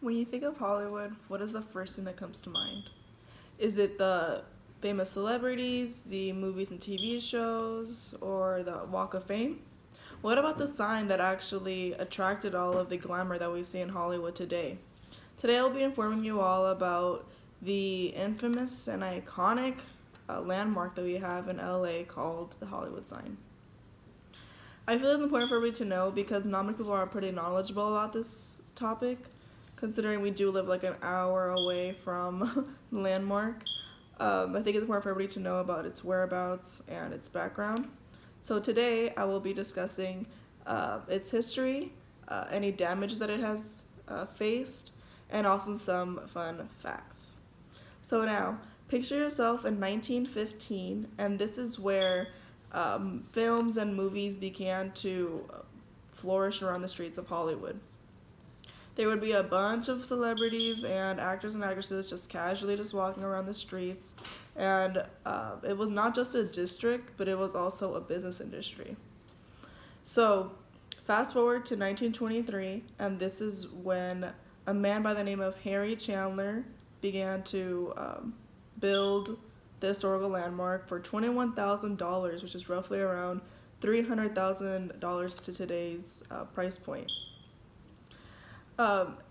When you think of Hollywood, what is the first thing that comes to mind? Is it the famous celebrities, the movies and TV shows, or the Walk of Fame? What about the sign that actually attracted all of the glamour that we see in Hollywood today? Today I'll be informing you all about the infamous and iconic landmark that we have in LA called the Hollywood sign. I feel it's important for everybody to know because not many people are pretty knowledgeable about this topic, considering we do live like an hour away from the landmark. I think it's important for everybody to know about its whereabouts and its background. So today I will be discussing its history, any damage that it has faced, and also some fun facts. So now, picture yourself in 1915, and this is where films and movies began to flourish around the streets of Hollywood. There would be a bunch of celebrities and actors and actresses just casually just walking around the streets, and it was not just a district, but it was also a business industry. So, fast forward to 1923, and this is when a man by the name of Harry Chandler began to build the historical landmark for $21,000, which is roughly around $300,000 to today's price point.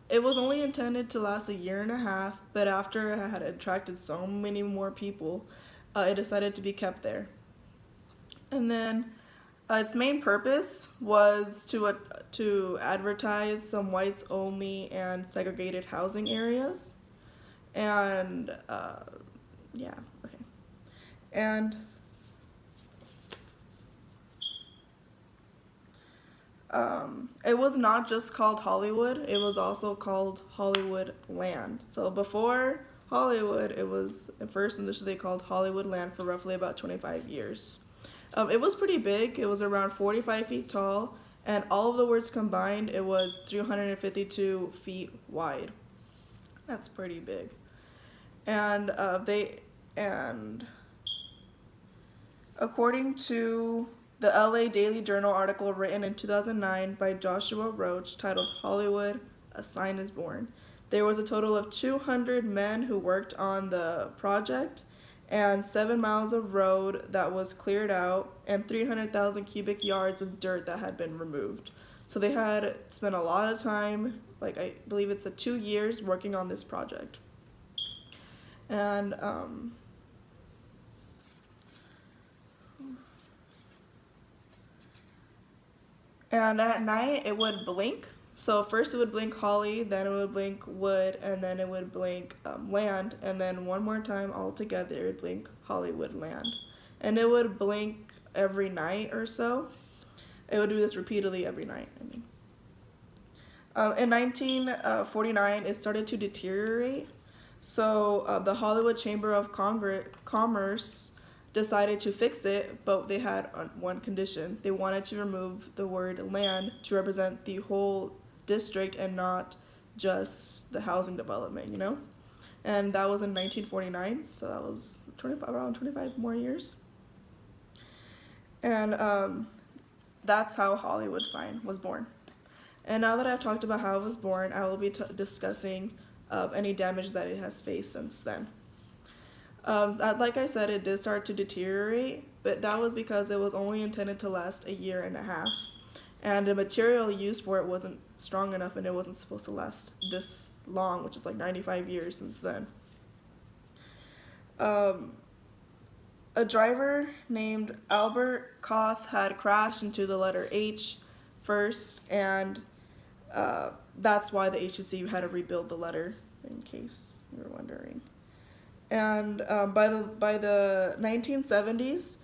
It was only intended to last a year and a half, but after it had attracted so many more people, it decided to be kept there. And then its main purpose was to advertise some whites only and segregated housing areas. And yeah, okay. And it was not just called Hollywood, it was also called Hollywood Land. So before Hollywood, it was at first initially called Hollywood Land for roughly about 25 years. It was pretty big, it was around 45 feet tall, and all of the words combined, it was 352 feet wide. That's pretty big. And and according to the LA Daily Journal article written in 2009 by Joshua Roach titled Hollywood, A Sign is Born, there was a total of 200 men who worked on the project and 7 miles of road that was cleared out and 300,000 cubic yards of dirt that had been removed. So they had spent a lot of time, like I believe it's 2 years, working on this project. And and at night it would blink. So first it would blink Holly, then it would blink wood, and then it would blink land, and then one more time all together it would blink Hollywood Land. And it would blink every night or so. It would do this repeatedly every night. In 1949, it started to deteriorate. So the Hollywood Chamber of Commerce decided to fix it, but they had one condition. They wanted to remove the word land to represent the whole district and not just the housing development, you know? And that was in 1949, so that was around 25 more years. And that's how Hollywood sign was born. And now that I've talked about how it was born, I will be discussing any damage that it has faced since then. Like I said, it did start to deteriorate, but that was because it was only intended to last a year and a half. And the material used for it wasn't strong enough and it wasn't supposed to last this long, which is like 95 years since then. A driver named Albert Koth had crashed into the letter H first, and that's why the HCC had to rebuild the letter, in case you were wondering. And by the 1970s,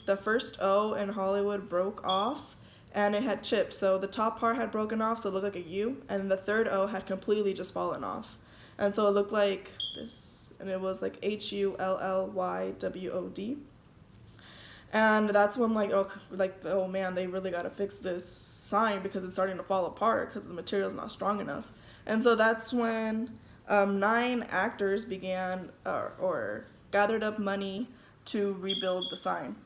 the first O in Hollywood broke off, and it had chips. So the top part had broken off, so it looked like a U, and the third O had completely just fallen off, and so it looked like this, and it was like HULLYWOD. And that's when oh man, they really got to fix this sign because it's starting to fall apart because the material's not strong enough. And so that's when 9 actors began or gathered up money to rebuild the sign.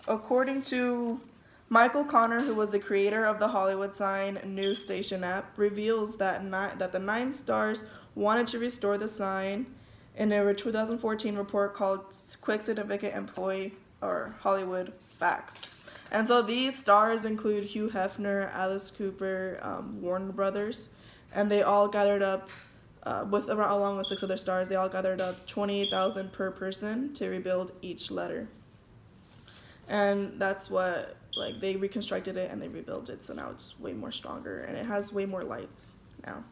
According to Michael Connor, who was the creator of the Hollywood Sign news station app, reveals that the Nine Stars wanted to restore the sign in a 2014 report called Quick Significant Employee or Hollywood Facts. And so these stars include Hugh Hefner, Alice Cooper, Warner Brothers, and they all gathered up along with 6 other stars. They all gathered up $28,000 per person to rebuild each letter, and that's what they reconstructed it and they rebuilt it. So now it's way more stronger and it has way more lights now.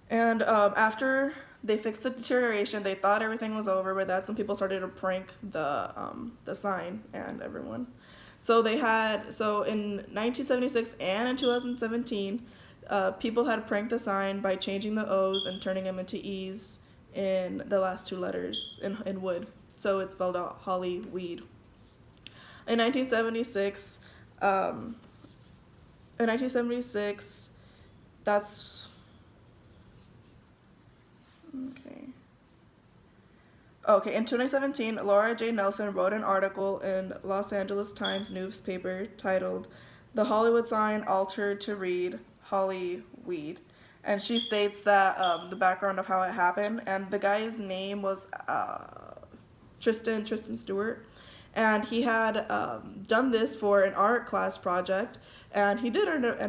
And after they fixed the deterioration, they thought everything was over, but that's when people started to prank the sign and everyone. So in 1976 and in 2017, people had pranked the sign by changing the O's and turning them into E's in the last 2 letters in wood. So it's spelled out Holly Weed. In 1976, that's okay. In 2017, Laura J. Nelson wrote an article in Los Angeles Times newspaper titled "The Hollywood Sign Altered to Read Holly Weed," and she states that the background of how it happened, and the guy's name was Tristan Stewart, and he had done this for an art class project, and he did end up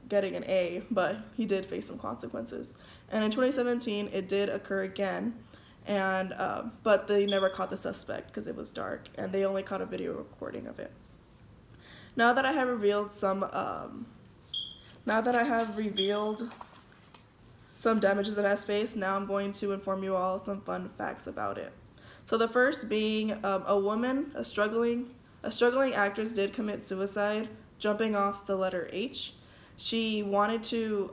getting an A, but he did face some consequences. And in 2017, it did occur again, and but they never caught the suspect because it was dark, and they only caught a video recording of it. Now that I have revealed some damages it has faced, now I'm going to inform you all some fun facts about it. So the first being a struggling actress did commit suicide jumping off the letter H. She wanted to,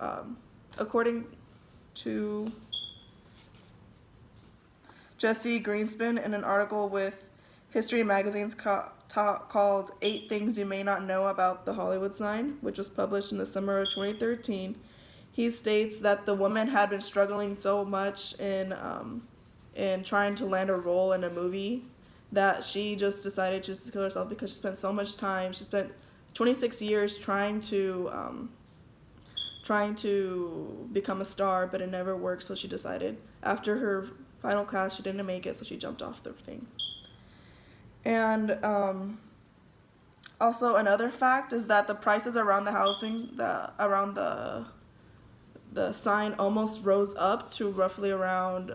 according to Jesse Greenspan in an article with History Magazine's called 8 Things You May Not Know About the Hollywood Sign, which was published in the summer of 2013, he states that the woman had been struggling so much in trying to land a role in a movie that she just decided to kill herself because she spent so much time. She spent 26 years trying to become a star, but it never worked, so she decided after her final class she didn't make it, so she jumped off the thing. And also another fact is that the prices around the sign almost rose up to roughly around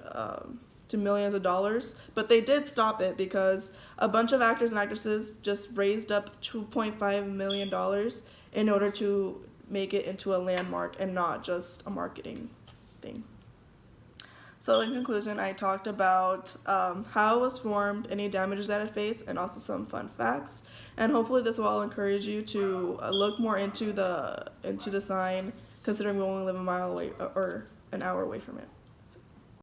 to millions of dollars, but they did stop it because a bunch of actors and actresses just raised up $2.5 million in order to make it into a landmark and not just a marketing thing. So in conclusion, I talked about how it was formed, any damages that it faced, and also some fun facts. And hopefully this will all encourage you to look more into the sign, considering we only live a mile away or an hour away from it.